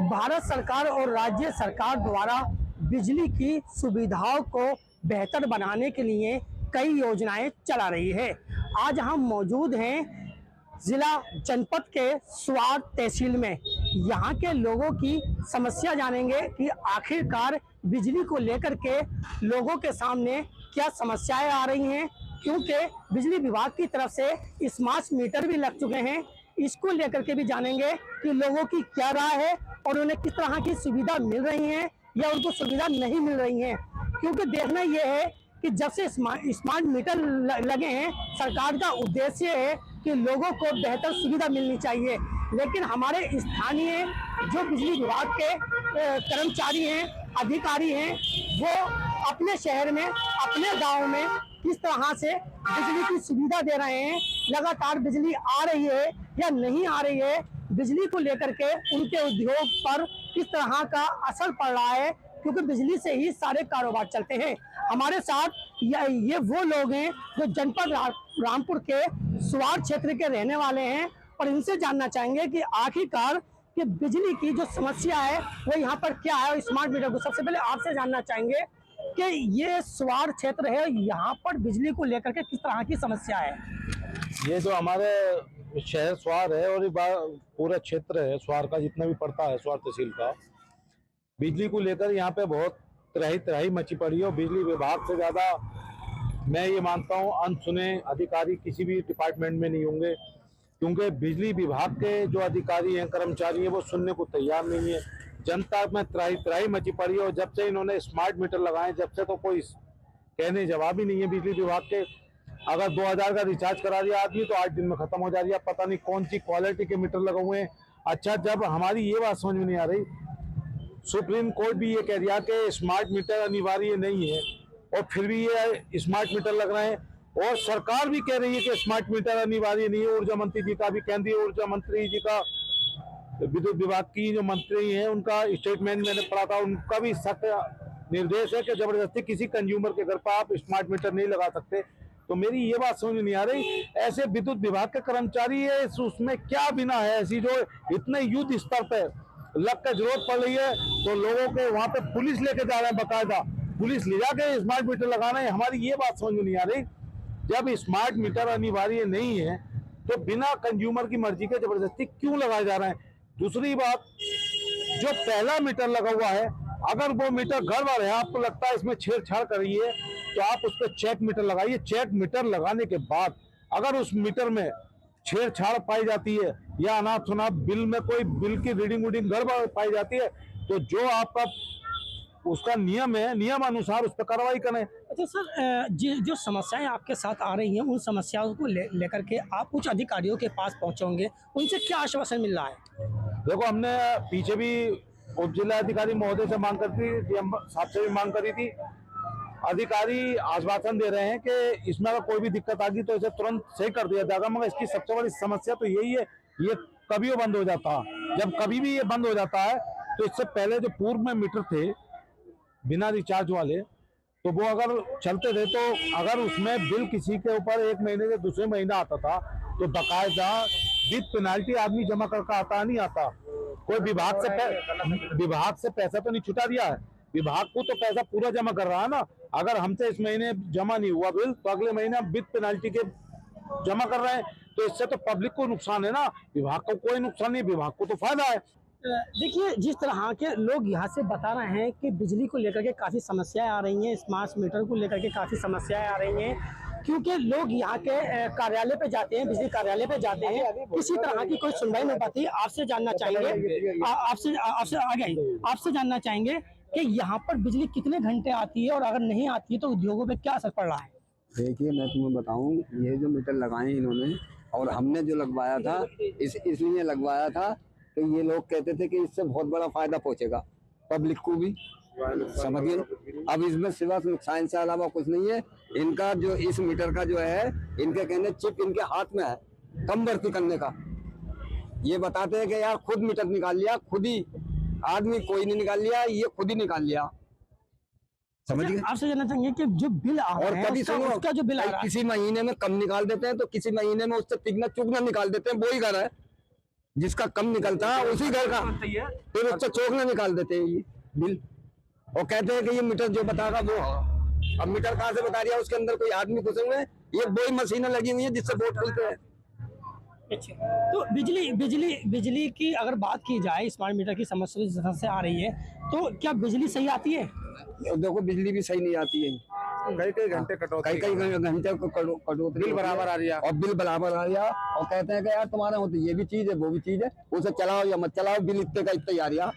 भारत सरकार और राज्य सरकार द्वारा बिजली की सुविधाओं को बेहतर बनाने के लिए कई योजनाएं चला रही है। आज हम मौजूद हैं जिला जनपद के स्वार तहसील में। यहाँ के लोगों की समस्या जानेंगे कि आखिरकार बिजली को लेकर के लोगों के सामने क्या समस्याएं आ रही हैं, क्योंकि बिजली विभाग की तरफ से स्मार्ट मीटर भी लग चुके हैं। इसको लेकर के भी जानेंगे कि लोगों की क्या राय है और उन्हें किस तरह की सुविधा मिल रही है या उनको सुविधा नहीं मिल रही है। क्योंकि देखना यह है कि जब से स्मार्ट मीटर लगे हैं, सरकार का उद्देश्य है कि लोगों को बेहतर सुविधा मिलनी चाहिए, लेकिन हमारे स्थानीय जो बिजली विभाग के कर्मचारी हैं, अधिकारी हैं, वो अपने शहर में, अपने गांव में किस तरह से बिजली की सुविधा दे रहे हैं, लगातार बिजली आ रही है या नहीं आ रही है, बिजली को लेकर के उनके उद्योग पर किस तरह का असर पड़ रहा है, क्योंकि बिजली से ही सारे कारोबार चलते हैं। हमारे साथ ये वो लोग हैं जो जनपद रामपुर के स्वार क्षेत्र के रहने वाले हैं और इनसे जानना चाहेंगे कि आखिरकार कि बिजली की जो समस्या है वो यहाँ पर क्या है। स्मार्ट मीटर को सबसे पहले आपसे जानना चाहेंगे कि ये स्वार क्षेत्र है, यहाँ पर बिजली को लेकर के किस तरह की समस्या है। ये जो हमारे शहर स्वार है और पूरा क्षेत्र है स्वार का, जितना भी पड़ता है स्वार तहसील का, बिजली को लेकर यहाँ पे बहुत त्राही मची पड़ी है। और बिजली विभाग से ज्यादा मैं ये मानता हूँ अनसुने अधिकारी किसी भी डिपार्टमेंट में नहीं होंगे, क्योंकि बिजली विभाग के जो अधिकारी हैं, कर्मचारी हैं, वो सुनने को तैयार नहीं है। जनता में त्राही मची पड़ी है। और जब से इन्होंने स्मार्ट मीटर लगाए, जब से तो कोई कहने जवाब ही नहीं है बिजली विभाग के। अगर 2000 का रिचार्ज करा दिया आदमी तो 8 दिन में खत्म हो जा रही है। पता नहीं कौन सी क्वालिटी के मीटर लगे हुए हैं। अच्छा, जब हमारी ये बात समझ में नहीं आ रही, सुप्रीम कोर्ट भी ये कह दिया कि स्मार्ट मीटर अनिवार्य नहीं है और फिर भी ये स्मार्ट मीटर लग रहे हैं, और सरकार भी कह रही है कि स्मार्ट मीटर अनिवार्य नहीं है। ऊर्जा मंत्री जी का भी, केंद्रीय ऊर्जा मंत्री जी का, विद्युत विभाग की जो मंत्री हैं, उनका स्टेटमेंट मैंने पढ़ा था, उनका भी सख्त निर्देश है कि जबरदस्ती किसी कंज्यूमर के घर पर आप स्मार्ट मीटर नहीं लगा सकते। तो मेरी ये बात समझ नहीं आ रही, ऐसे विद्युत विभाग के कर्मचारी है, उसमें क्या बिना है ऐसी जो इतने युद्ध स्तर पर लग कर जरूरत पड़ रही है, तो लोगों के वहां पे पुलिस लेके जा रहे हैं, बकायदा पुलिस ले जाके स्मार्ट मीटर लगाना है। हमारी ये बात समझ में नहीं आ रही, जब स्मार्ट मीटर अनिवार्य नहीं है तो बिना कंज्यूमर की मर्जी के जबरदस्ती क्यों लगाए जा रहे हैं। दूसरी बात, जो पहला मीटर लगा हुआ है, अगर वो मीटर गड़बड़ है, आपको लगता है इसमें छेड़छाड़ कर रही है, तो आप उस पर चेक मीटर लगाइए। चेक मीटर लगाने के बाद अगर उस मीटर में छेड़छाड़ पाई जाती है या अनाप शनाप बिल में कोई बिल की रीडिंग गड़बड़ पाई जाती है, तो जो आपका उसका नियम है, नियम अनुसार उस पर कार्रवाई करें। अच्छा सर, जो समस्याएं आपके साथ आ रही हैं, उन समस्याओं को लेकर के आप उच्च अधिकारियों के पास पहुंचे होंगे, उनसे क्या आश्वासन मिल रहा है? देखो, हमने पीछे भी उप जिलाधिकारी महोदय से मांग करी थी, डीएम साहब से भी मांग करी थी। अधिकारी आश्वासन दे रहे हैं कि इसमें अगर कोई भी दिक्कत आ गई तो इसे तुरंत सही कर दिया जाएगा, मगर इसकी सबसे बड़ी समस्या तो यही है, ये कभी बंद हो जाता है। जब कभी भी ये बंद हो जाता है तो इससे पहले जो पूर्व में मीटर थे बिना रिचार्ज वाले, तो वो अगर चलते थे तो अगर उसमें बिल किसी के ऊपर एक महीने से दूसरे महीना आता था तो बकायदा विद पेनाल्टी आदमी जमा करके आता नहीं आता। कोई विभाग से पैसा तो नहीं छुटा दिया है, विभाग को तो पैसा पूरा जमा कर रहा है ना। अगर हमसे इस महीने जमा नहीं हुआ बिल तो अगले महीने हम विद पेनाल्टी के जमा कर रहे हैं, तो इससे तो पब्लिक को नुकसान है ना, विभाग को कोई नुकसान नहीं, विभाग को तो फायदा है। देखिए, जिस तरह के लोग यहाँ से बता रहे हैं कि बिजली को लेकर के काफ़ी समस्याएं आ रही हैं, स्मार्ट मीटर को लेकर के काफ़ी समस्याएं आ रही हैं, क्योंकि लोग यहाँ के कार्यालय पे जाते हैं, बिजली कार्यालय पे जाते हैं, किसी तरह की कोई सुनवाई नहीं पाती। आपसे जानना चाहेंगे, आपसे जानना चाहेंगे कि यहाँ पर बिजली कितने घंटे आती है और अगर नहीं आती है तो उद्योगों पे क्या असर पड़ रहा है? देखिए, मैं तुम्हें बताऊं, ये जो मीटर लगाए इन्होंने और हमने जो लगवाया था, इसलिए लगवाया था कि ये लोग कहते थे कि इससे बहुत बड़ा फायदा पहुंचेगा पब्लिक को भी, समझिए। अब इसमें सिवा नुकसान से अलावा कुछ नहीं है। इनका जो इस मीटर का जो है, इनके कहने चिप इनके हाथ में है कम भर्ती करने का। ये बताते हैं कि यार खुद मीटर निकाल लिया, खुद ही आदमी, कोई नहीं निकाल लिया, ये खुद ही निकाल लिया, समझिए। आपसे जानना चाहेंगे कि जो बिल आ रहा है, और कभी उसका जो बिल आ रहा है, किसी महीने में कम निकाल देते हैं तो किसी महीने में उससे तिगना चुगना निकाल देते हैं, वो ही कर है। जिसका कम निकलता है उसी घर का फिर उससे चौकना निकाल देते हैं ये बिल, और कहते हैं कि ये मीटर जो बताएगा वो होगा। अब मीटर कहाँ से बता दिया, उसके अंदर कोई आदमी घुसे हुए हैं, ये वही मशीनें लगी हुई है जिससे बोर्ड खुलते हैं। अच्छा, तो बिजली की अगर बात की जाए, स्मार्ट मीटर की समस्या जिस तरह से आ रही है, तो क्या बिजली सही आती है? देखो बिजली भी सही नहीं आती है, कई घंटे कटौती, कई घंटे कटौती बिल बराबर आ रही है और बिल बराबर आ रहा, और कहते हैं कि यार तुम्हारे होते ये भी चीज है वो भी चीज है, उसे चलाओ या मत चलाओ, बिल इतने का इतना आ रहा,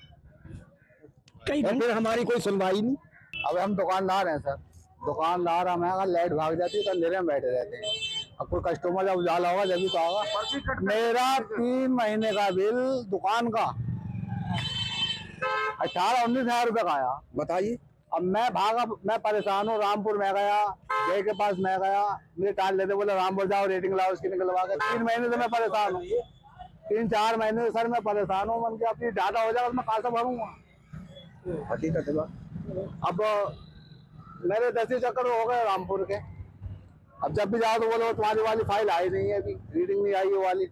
कई और फिर हमारी कोई सुनवाई नहीं। अब हम दुकानदार हैं सर, दुकानदार हमें अगर लाइट भाग जाती है तो अंधेरे में बैठे रहते हैं। अब कोई कस्टमर जब उजाला होगा जब भी तो आएगा। मेरा 3 महीने का बिल दुकान का 18-19 हजार रुपए का आया। बताइए, अब मैं परेशान हूँ, रामपुर में गया, जय के पास मैं गया, मुझे टाल लेते, बोले रामपुर जाओ रेटिंग लाओ उसकी निकलवा के। 3 महीने से मैं परेशान हूँ, 3-4 महीने से सर मैं परेशान हूँ। मन के अपनी ज्यादा हो जाएगा तो मैं कहाँ से भरूंगा। हकीकत है। अब मेरे 10 ही चक्कर हो गए रामपुर के। अब जब भी जाओ तो बोलो तुम्हारी वाली फाइल आई नहीं है, अभी रीडिंग नहीं आई, वो वाली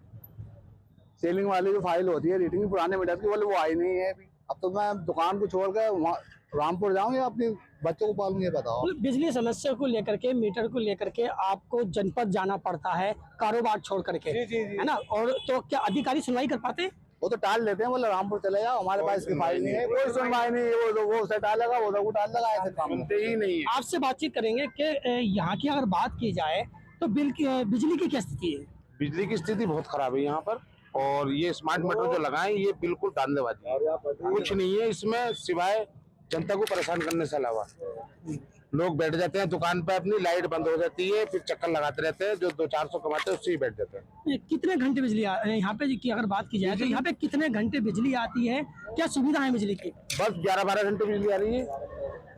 सेलिंग वाली जो फाइल होती है रीडिंग पुराने मीटर की, बोले वो आई नहीं है अभी। अब तो मैं दुकान को छोड़ के वहाँ रामपुर जाऊँ या अपने बच्चों को पालूंगा, ये बताओ। बिजली समस्या को लेकर के, मीटर को लेकर के आपको जनपद जाना पड़ता है कारोबार छोड़ करके, है ना? और तो क्या अधिकारी सुनवाई कर पाते हैं? वो तो टाल लेते हैं, बोले रामपुर चले जाओ, हमारे पास इसकी फाइल नहीं है, कोई सुनवाई नहीं है। वो उसे टालेगा, वो उधर को टाल लगा, ऐसे काम होते ही नहीं है। आपसे बातचीत करेंगे कि यहाँ की अगर बात की जाए तो बिजली की क्या स्थिति है? बिजली की स्थिति बहुत खराब है यहाँ पर, और ये स्मार्ट मीटर जो लगाए ये बिल्कुल धांधलेबाजी है, कुछ नहीं है इसमें सिवाय जनता को परेशान करने से अलावा। लोग बैठ जाते हैं दुकान पे, अपनी लाइट बंद हो जाती है, फिर चक्कर लगाते रहते हैं, जो 200-400 कमाते हैं उससे ही बैठ जाते हैं। कितने घंटे बिजली यहाँ पे की अगर बात की जाए तो यहाँ पे कितने घंटे बिजली आती है? क्या सुविधा है बिजली की? बस 11-12 घंटे बिजली आ रही है।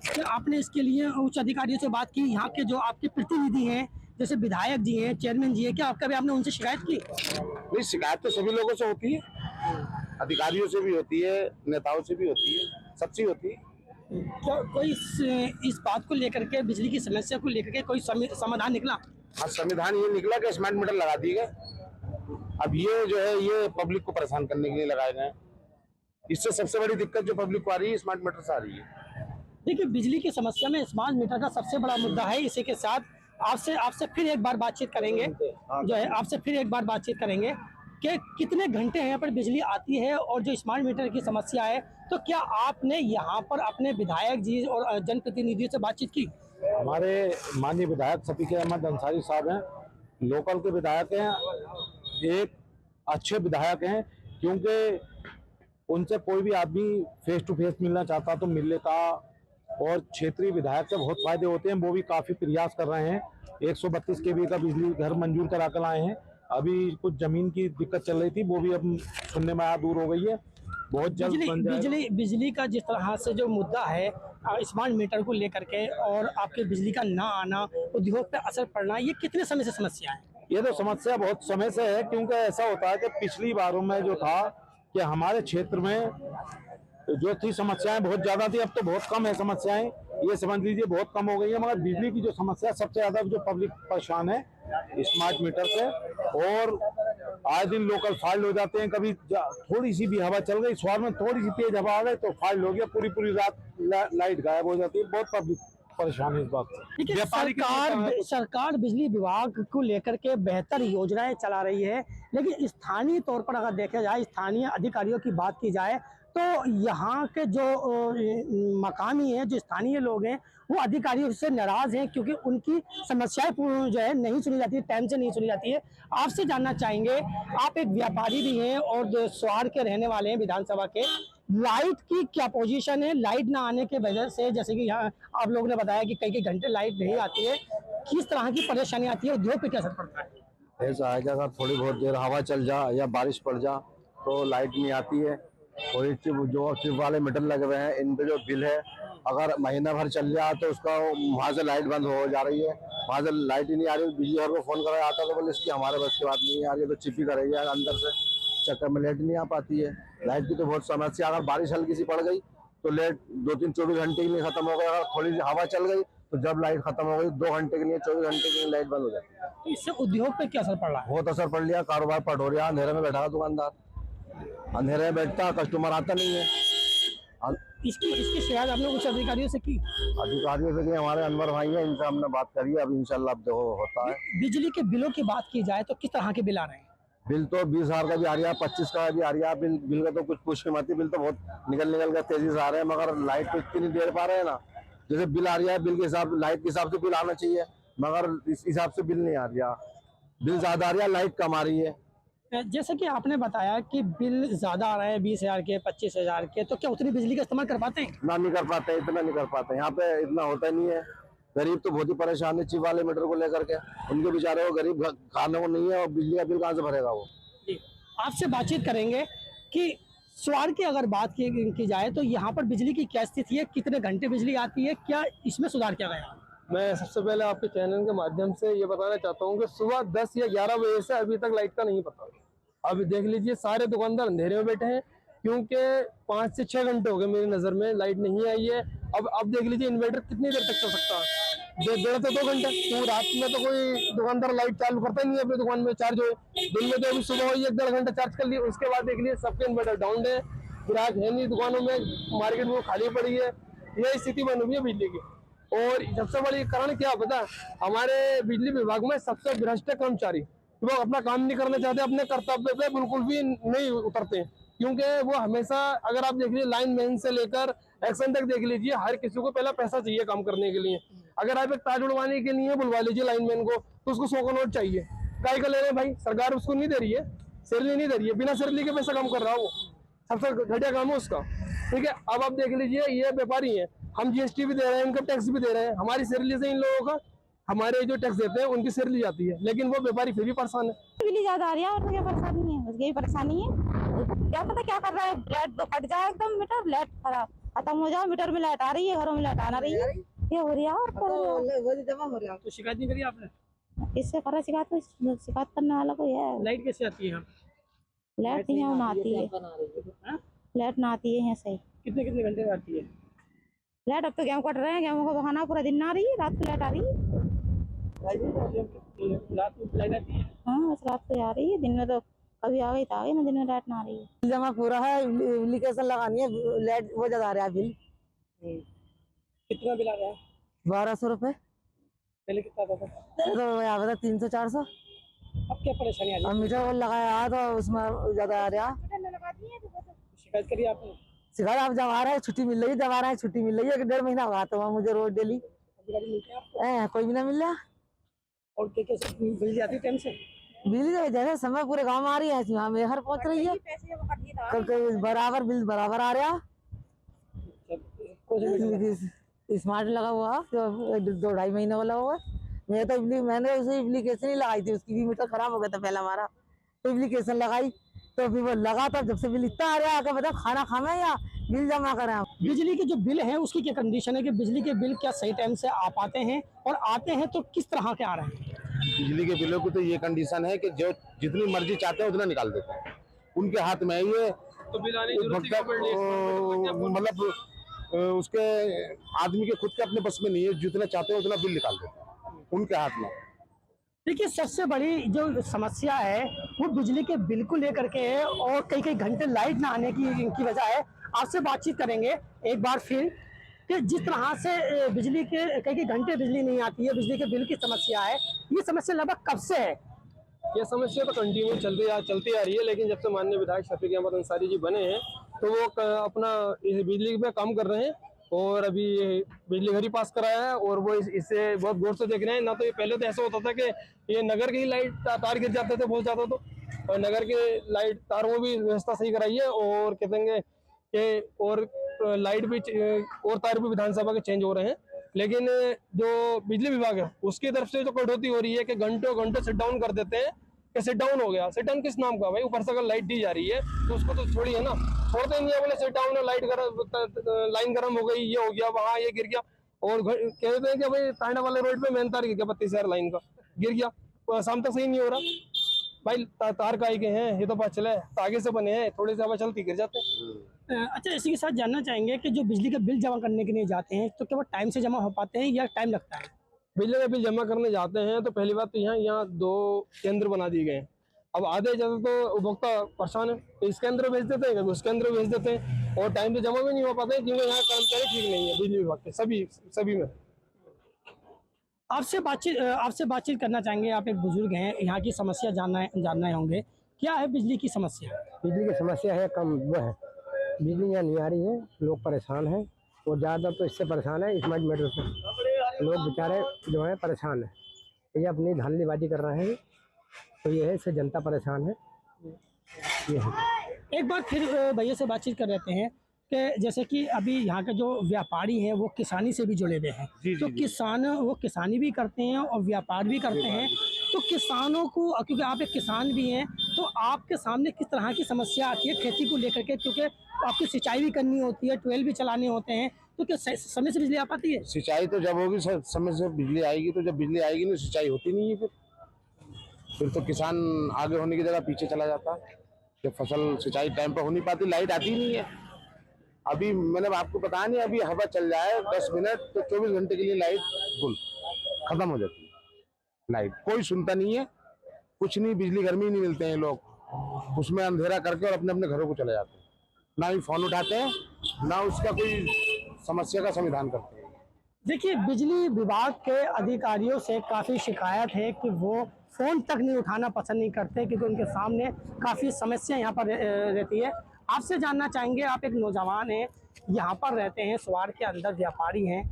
क्या आपने इसके लिए उच्च अधिकारियों से बात की? यहाँ के जो आपके प्रतिनिधि हैं, जैसे विधायक जी हैं, चेयरमैन जी हैं, क्या कभी आपने उनसे शिकायत की? नहीं, शिकायत तो सभी लोगों से होती है, अधिकारियों से भी होती है, नेताओं से भी होती है, सबसे होती है। क्या कोई इस बात को लेकर के, बिजली की समस्या को लेकर के कोई समाधान निकला? हाँ, संविधान ये निकला कि स्मार्ट मीटर लगा दिए गए। अब ये जो है ये पब्लिक को परेशान करने के लिए लगाए गए। इससे सबसे बड़ी दिक्कत जो पब्लिक को आ रही है स्मार्ट मीटर से आ रही है। देखिए, बिजली की समस्या में स्मार्ट मीटर का सबसे बड़ा मुद्दा है। इसी के साथ आपसे फिर एक बार बातचीत करेंगे, जो है आपसे फिर एक बार बातचीत करेंगे कि कितने घंटे यहाँ पर बिजली आती है और जो स्मार्ट मीटर की समस्या है, तो क्या आपने यहाँ पर अपने विधायक जी और जनप्रतिनिधियों से बातचीत की? हमारे माननीय विधायक शफीक अहमद अंसारी साहब हैं, लोकल के विधायक हैं, एक अच्छे विधायक हैं, क्योंकि उनसे कोई भी आदमी फेस टू फेस मिलना चाहता तो मिल लेता, और क्षेत्रीय विधायक से बहुत फायदे होते हैं। वो भी काफी प्रयास कर रहे हैं। 132 kV का बिजली घर मंजूर करा कर आए हैं। अभी कुछ जमीन की दिक्कत चल रही थी, वो भी अब सुनने में दूर हो गई है, बहुत जल्द बन जाएगा। बिजली का जिस तरह से जो मुद्दा है स्मार्ट मीटर को लेकर के, और आपके बिजली का ना आना, उद्योग पे असर पड़ना, ये कितने समय से समस्या है? ये तो समस्या बहुत समय से है, क्योंकि ऐसा होता है कि पिछली बारों में जो था कि हमारे क्षेत्र में जो थी समस्याएं बहुत ज्यादा थी, अब तो बहुत कम है समस्याएं, ये समझ लीजिए बहुत कम हो गई है। मगर बिजली की जो समस्या सबसे ज्यादा जो पब्लिक परेशान है स्मार्ट मीटर से, और आए दिन लोकल फाइल हो जाते हैं। कभी थोड़ी सी भी हवा चल गई, शहर में थोड़ी सी तेज हवा आ गई तो फाइल हो गया, पूरी रात लाइट गायब हो जाती है। बहुत पब्लिक परेशान है इस बात से। देखिए, सरकार बिजली विभाग को लेकर के बेहतर योजनाएं चला रही है, लेकिन स्थानीय तौर पर अगर देखा जाए, स्थानीय अधिकारियों की बात की जाए, तो यहाँ के जो मकामी हैं, जो स्थानीय लोग हैं, वो अधिकारियों से नाराज हैं, क्योंकि उनकी समस्याएं जो है नहीं सुनी जाती है, टाइम से नहीं सुनी जाती है। आपसे जानना चाहेंगे, आप एक व्यापारी भी हैं और जो स्वार के रहने वाले हैं विधानसभा के, लाइट की क्या पोजीशन है? लाइट ना आने के वजह से, जैसे कि यहाँ आप लोगों ने बताया कि कई घंटे लाइट नहीं आती है, किस तरह की परेशानी आती है, उद्योग पे क्या असर पड़ता है? ऐसा है कि अगर थोड़ी बहुत देर हवा चल जा या बारिश पड़ जा तो लाइट नहीं आती है। और जो ट्रिप वाले मीटर लगे हुए हैं, इन पे जो बिल है, अगर महीना भर चल जाए तो उसका वहाँ से लाइट बंद हो जा रही है, वहाँ से लाइट ही नहीं आ रही। बिजली घर को फोन कराया आता तो बोले इसकी हमारे बस की बात नहीं आ रही है, तो चिपी करेगी अंदर से, चक्कर में लाइट नहीं आ पाती है। लाइट की तो बहुत समस्या। अगर बारिश हल्की सी पड़ गई तो लाइट 2-3-24 घंटे के लिए खत्म हो गई। अगर थोड़ी सी हवा चल गई तो जब लाइट खत्म हो गई 2 घंटे के लिए, 24 घंटे के लिए लाइट बंद हो जाती है। तो इससे उद्योग पे क्या असर पड़ रहा है? बहुत असर पड़ लिया, कारोबार पट हो रहा, अंधेरे में बैठा दुकानदार। अंधेरे में बैठता, कस्टमर आता नहीं है। इसकी शिकायत आपने कुछ अधिकारियों से की? अधिकारियों से कि हमारे अनवर भाई हैं, इनसे हमने बात करी है, अब इंशाल्लाह अब जो होता है। बिजली के बिलों की बात की जाए तो किस तरह के बिल आ रहे हैं? बिल तो 20,000 का भी आ रहा है, 25 का भी आ रहा है। बिल का तो कुछ पूछ के मत, बिल तो बहुत निकल कर तेजी से आ रहे हैं, मगर लाइट तो इतनी नहीं दे पा रहे हैं ना। जैसे बिल आ रहा है, बिल के हिसाब, लाइट के हिसाब से बिल आना चाहिए, मगर इस हिसाब से बिल नहीं आ रहा। बिल ज्यादा आ रहा है, लाइट कम आ रही है। जैसे कि आपने बताया कि बिल ज्यादा आ रहे हैं, 20,000 के, 25,000 के, तो क्या उतनी बिजली का इस्तेमाल कर पाते हैं? ना नहीं कर पाते, इतना नहीं कर पाते। यहाँ पे इतना होता नहीं है। गरीब तो बहुत ही परेशान है चिप वाले मीटर को लेकर के। उनके बेचारे को गरीब खाने को नहीं है, और बिजली का बिल कहाँ से भरेगा वो। जी, आपसे बातचीत करेंगे कि स्वार की अगर बात की जाए तो यहाँ पर बिजली की क्या स्थिति है, कितने घंटे बिजली आती है, क्या इसमें सुधार किया गया? मैं सबसे पहले आपके चैनल के माध्यम से ये बताना चाहता हूँ कि सुबह 10 या 11 बजे से अभी तक लाइट का नहीं पता। अभी देख लीजिए, सारे दुकानदार अंधेरे में बैठे हैं, क्योंकि 5 से 6 घंटे हो गए मेरी नज़र में लाइट नहीं आई है। अब देख लीजिए, इन्वर्टर कितनी देर तक चल सकता है? 1.5 से 2 घंटे। तो रात में तो कोई दुकानदार लाइट चालू करता ही नहीं है अपनी दुकान में चार्ज हो। दिन में तो अभी सुबह हो 1-1.5 घंटा चार्ज कर लिए, उसके बाद देख लीजिए सबके इन्वर्टर डाउन है, ग्राहक है नहीं दुकानों में, मार्केट में खाली पड़ी है। यह स्थिति बनी हुई है बिजली की। और सबसे बड़ी कारण क्या पता है? हमारे बिजली विभाग में सबसे भ्रष्ट कर्मचारी, वो अपना काम नहीं करना चाहते, अपने कर्तव्य पे बिल्कुल भी नहीं उतरते हैं, क्योंकि वो हमेशा, अगर आप देख लीजिए लाइन मैन से लेकर एक्शन तक देख लीजिए, हर किसी को पहला पैसा चाहिए काम करने के लिए। अगर आप एक तार जुड़वाने के लिए बुलवा लीजिए लाइन मैन को, तो उसको 100 का नोट चाहिए। काय का ले रहे हैं भाई? सरकार उसको नहीं दे रही है, सैलरी नहीं दे रही है, बिना सैलरी के पैसा काम कर रहा है वो, सबसे घटिया काम है उसका। ठीक है, अब आप देख लीजिए, ये व्यापारी है, हम जीएसटी भी दे रहे हैं, इनकम टैक्स भी दे रहे हैं, हमारी सैलरी से इन लोगों का, हमारे जो टैक्स देते हैं उनकी सैलरी जाती है, लेकिन वो व्यापारी फिर भी परेशान है। बिजली ज्यादा आ रही है और क्या परेशानी है? बस यही परेशानी है। क्या पता क्या कर रहा है, लाइट तो कट जाए एकदम, मीटर लाइट खराब खत्म हो जाए, मीटर में लाइट आ रही है, घरों में लाइट आना रही है, ये हो रही है। और जमा हो रहा है तो शिकायत नहीं करी आपने? इससे करा शिकायत करने वाला कोई है? लाइट कैसे आती है? लाइट नहीं ना आती है, लाइट ना आती है यहाँ से। कितने कितने घंटे आती है लाइट? अब तो गेहूँ कट रहे हैं, गेहूँ का बहाना, पूरा दिन ना आ रही है, रात को लाइट आ रही है। रात को लाइट आती है? हाँ, बस रात को आ रही है, दिन में तो कभी आ गई तो आ गई, ना दिन में लाइट ना आ रही है। जमा पूरा है, एप्लीकेशन लगानी है, लाइट वो ज्यादा आ रहा है बिल। कितना बिल आ रहा है? 1200 रुपए। पहले कितना आता था? तो यहाँ पे 300-400। अब क्या परेशानी आ रही अब मीटर लगाया तो उसमें ज्यादा आ रहा। है? शिकायत करी आपने? शिकायत आप जब आ रहा है, छुट्टी मिल रही है, जब आ रहा है छुट्टी मिल रही है, 1.5 महीना हुआ तो मुझे रोज डेली अधिकारी मिलते हैं आपको? कोई भी ना मिल रहा। और क्या कैसे बिजली आती है टाइम से? बिजली तो जैसे समय पूरे गांव में आ रही है, यहाँ मेरे घर पहुंच रही है, कल बराबर बिल बराबर आ रहा। स्मार्ट लगा हुआ 2-2.5 महीने वाला हुआ। मैंने उसे एप्लीकेशन ही लगाई थी, उसकी भी मीटर खराब हो गया था पहला हमारा, तो एप्लीकेशन लगाई तो फिर वो लगा, तब जब से बिल इतना आ रहा है, आके बता खाना खावे या बिल जमा करें। बिजली के जो बिल है उसकी क्या कंडीशन है कि बिजली के बिल क्या सही टाइम से आ पाते हैं, और आते हैं तो किस तरह के आ रहे हैं? बिजली के बिलों की तो ये कंडीशन है कि जो जितनी मर्जी चाहते हैं उतना निकाल देते हैं, उनके हाथ में है ये। तो बिल आने की जरूरत ही क्या पड़ रही है? मतलब उसके आदमी के खुद के अपने बस में नहीं है, जितना चाहते हैं उतना बिल निकाल देते हैं, उनके हाथ में। देखिए, सबसे बड़ी जो समस्या है वो बिजली के बिल को लेकर के है, और कई कई घंटे लाइट ना आने की वजह है। आपसे बातचीत करेंगे एक बार फिर कि जिस तरह से बिजली के कई घंटे बिजली नहीं आती है, बिजली के बिल की समस्या है, ये समस्या लगभग कब से है? ये समस्या तो कंटिन्यू चलती आ रही है, लेकिन जब से माननीय विधायक शफीक अहमद अंसारी जी बने हैं तो वो अपना इस बिजली पे काम कर रहे हैं, और अभी बिजली घर ही पास कराया है, और वो इससे बहुत गौर से देख रहे हैं। ना तो ये पहले तो ऐसा होता था कि ये नगर की लाइट तार गिर जाते थे बहुत ज़्यादा, तो और नगर के लाइट तारों में भी व्यवस्था सही कराई है, और कहेंगे कि और लाइट भी और तार भी विधानसभा के चेंज हो रहे हैं। लेकिन जो बिजली विभाग है उसकी तरफ से जो कटौती हो रही है कि घंटों घंटों शट डाउन कर देते हैं, कि शट डाउन हो गया। शट डाउन किस नाम का भाई? ऊपर से अगर लाइट दी जा रही है तो उसको तो छोड़िए ना, छोड़ते नहीं है, बोले शट डाउन है, लाइन गर्म हो गई, ये हो गया, वहाँ ये गिर गया, और कहते हैं कि भाई तांडा वाले रोड पे मेन तार गिर गया, 32,000 लाइन का गिर गया, शाम तक सही नहीं हो रहा भाई। तार का के हैं ये तो पता चला है, आगे से बने हैं, थोड़ी सी हवा चलती गिर जाते हैं। अच्छा, इसी के साथ जानना चाहेंगे कि जो बिजली का बिल जमा करने के लिए जाते हैं तो क्या वो टाइम से जमा हो पाते हैं या टाइम लगता है? बिजली का बिल जमा करने जाते हैं तो पहली बात तो यहाँ 2 केंद्र बना दिए गए हैं। अब आधे ज्यादा तो उपभोक्ता परेशान है, तो इसके अंदर भेज देते हैं, कभी उसके अंदर भेज देते हैं, और टाइम पे जमा भी नहीं हो पाते क्योंकि यहाँ कर्मचारी ठीक नहीं है बिजली विभाग के सभी में। आपसे बातचीत करना चाहेंगे। आप एक बुजुर्ग हैं, यहाँ की समस्या जानना होंगे। क्या है बिजली की समस्या? बिजली की समस्या है, कम वो है, बिजली यहाँ नहीं आ रही है, लोग परेशान हैं, और ज़्यादा तो इससे परेशान है स्मार्ट मीटर से। लोग बेचारे जो है परेशान है, ये अपनी धांधलीबाजी कर रहे हैं, तो ये है, इससे जनता परेशान है। ये है। एक बार फिर भैया से बातचीत कर लेते हैं कि जैसे कि अभी यहाँ के जो व्यापारी हैं वो किसानी से भी जुड़े हुए हैं, तो किसान वो किसानी भी करते हैं और व्यापार भी करते हैं। तो किसानों को, क्योंकि आप एक किसान भी हैं, तो आपके सामने किस तरह की समस्या आती है खेती को लेकर के? क्योंकि आपको सिंचाई भी करनी होती है, ट्यूबवेल भी चलाने होते हैं, तो क्या समय से बिजली आ पाती है? सिंचाई तो जब होगी समय से बिजली आएगी, तो जब बिजली आएगी नहीं सिंचाई होती नहीं है, फिर तो किसान आगे होने की जगह पीछे चला जाता है। जब फसल सिंचाई टाइम पर हो नहीं पाती, लाइट आती नहीं है। अभी मैंने आपको बताया नहीं, अभी हवा चल जाए 10 मिनट तो 24 घंटे के लिए लाइट गुल खत्म हो जाती है। लाइट कोई सुनता नहीं है, कुछ नहीं, बिजली घर में ही नहीं मिलते हैं लोग, उसमें अंधेरा करके और अपने अपने घरों को चले जाते हैं, ना ही फोन उठाते हैं, ना उसका कोई समस्या का समाधान करते हैं। देखिए, बिजली विभाग के अधिकारियों से काफ़ी शिकायत है कि वो फ़ोन तक नहीं उठाना पसंद नहीं करते, क्योंकि उनके सामने काफ़ी समस्या यहाँ पर रहती है। आपसे जानना चाहेंगे, आप एक नौजवान हैं, यहाँ पर रहते हैं, स्वार के अंदर व्यापारी हैं,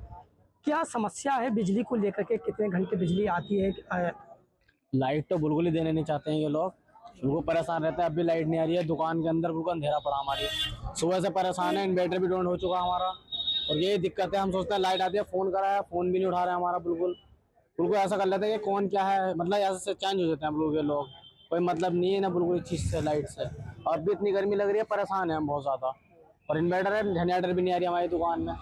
क्या समस्या है बिजली को लेकर के? कितने घंटे बिजली आती है? लाइट तो बिल्कुल ही देने नहीं चाहते हैं ये लोग, बिल्कुल परेशान रहते हैं। अब भी लाइट नहीं आ रही है, दुकान के अंदर बिल्कुल अंधेरा पड़ा हमारी, सुबह से परेशान है, इन्वर्टर भी डाउन हो चुका हमारा, और यही दिक्कत है। हम सोचते हैं लाइट आती है, फ़ोन कराया, फ़ोन भी नहीं उठा रहे हमारा, बिल्कुल ऐसा कर लेते हैं कि कौन क्या है, मतलब ऐसे चेंज हो जाते हैं हम लोग के लोग, कोई मतलब नहीं है ना बिल्कुल इस चीज़ से, लाइट से। और भी इतनी गर्मी लग रही है, परेशान है हम बहुत ज़्यादा, और इन्वर्टर है, जनरेटर भी नहीं आ रही हमारी दुकान में।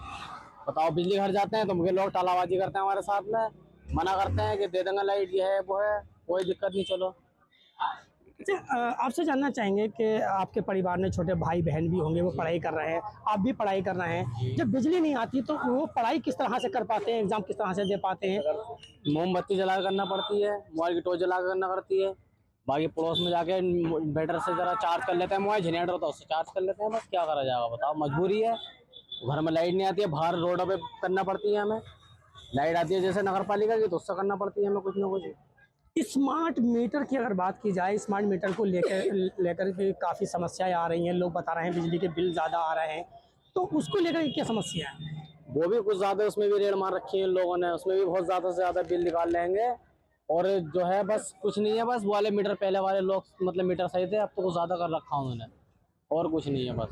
बताओ, बिजली घर जाते हैं तो मुझे लोग टालाबाजी करते हैं हमारे साथ में, मना करते हैं कि दे देंगे लाइट, ये है वो है, कोई दिक्कत नहीं। चलो, आपसे जानना चाहेंगे कि आपके परिवार में छोटे भाई बहन भी होंगे, वो पढ़ाई कर रहे हैं, आप भी पढ़ाई कर रहे हैं, जब बिजली नहीं आती तो वो पढ़ाई किस तरह से कर पाते हैं, एग्जाम किस तरह से दे पाते हैं? मोमबत्ती जला कर करना पड़ती है, मोबाइल की टॉर्च जला कर करना पड़ती है, बाकी पड़ोस में जाके इन्वर्टर से ज़रा चार्ज कर लेते हैं, मोबाइल जनरेटर होता है उससे चार्ज कर लेते हैं, बस क्या करा जाएगा बताओ, मजबूरी है। घर में लाइट नहीं आती है, बाहर रोडों पे करना पड़ती है हमें, लाइट आती है जैसे नगर पालिका की तो उससे करना पड़ती है हमें कुछ ना कुछ। स्मार्ट मीटर की अगर बात की जाए, स्मार्ट मीटर को लेकर के काफ़ी समस्याएं आ रही हैं, लोग बता रहे हैं बिजली के बिल ज़्यादा आ रहे हैं, तो उसको लेकर क्या समस्या है? वो भी कुछ ज़्यादा, उसमें भी रेड मार रखी है इन लोगों ने, उसमें भी बहुत ज़्यादा से ज़्यादा बिल निकाल लेंगे, और जो है बस कुछ नहीं है, बस वो वाले मीटर पहले वाले लोग मतलब मीटर सही थे, अब तो कुछ ज़्यादा कर रखा उन्होंने, और कुछ नहीं है बस।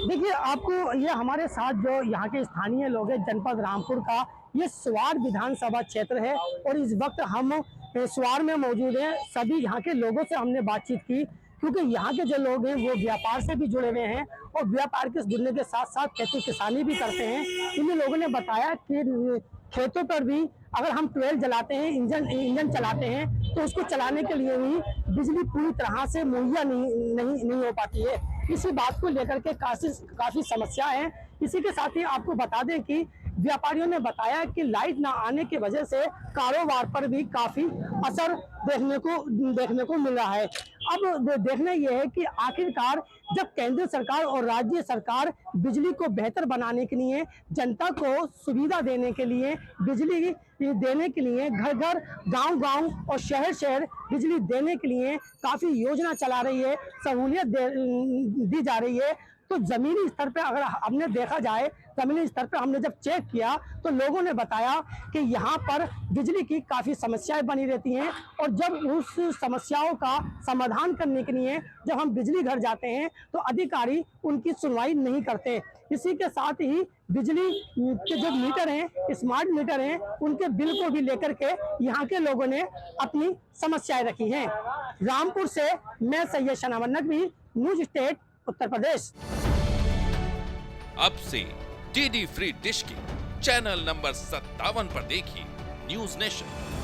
देखिए, आपको ये हमारे साथ जो यहाँ के स्थानीय लोग हैं, जनपद रामपुर का ये स्वार विधानसभा क्षेत्र है, और इस वक्त हम स्वार में मौजूद हैं। सभी यहाँ के लोगों से हमने बातचीत की, क्योंकि यहाँ के जो लोग हैं वो व्यापार से भी जुड़े हुए हैं, और व्यापार के जुड़ने के साथ साथ खेती किसानी भी करते हैं। इन लोगों ने बताया कि खेतों पर भी अगर हम ट्यूबवेल जलाते हैं, इंजन चलाते हैं, तो उसको चलाने के लिए भी बिजली पूरी तरह से मुहैया नहीं हो पाती है। इसी बात को लेकर के काफ़ी समस्या है। इसी के साथ ही आपको बता दें कि व्यापारियों ने बताया कि लाइट ना आने की वजह से कारोबार पर भी काफ़ी असर देखने को मिल रहा है। अब देखना यह है कि आखिरकार जब केंद्र सरकार और राज्य सरकार बिजली को बेहतर बनाने के लिए, जनता को सुविधा देने के लिए, बिजली देने के लिए घर घर, गांव और शहर बिजली देने के लिए काफ़ी योजना चला रही है, सहूलियत दी जा रही है, तो ज़मीनी स्तर पे अगर हमने देखा जाए, ज़मीनी स्तर पे हमने जब चेक किया तो लोगों ने बताया कि यहाँ पर बिजली की काफ़ी समस्याएं बनी रहती हैं, और जब उस समस्याओं का समाधान करने के लिए जब हम बिजली घर जाते हैं तो अधिकारी उनकी सुनवाई नहीं करते। इसी के साथ ही बिजली के जो मीटर हैं, स्मार्ट मीटर हैं, उनके बिल को भी लेकर के यहाँ के लोगों ने अपनी समस्याएं रखी हैं। रामपुर से मैं सैयद शनावर नकवी, न्यूज स्टेट उत्तर प्रदेश। अब से डीडी फ्री डिश की चैनल नंबर 57 पर देखिए न्यूज नेशन।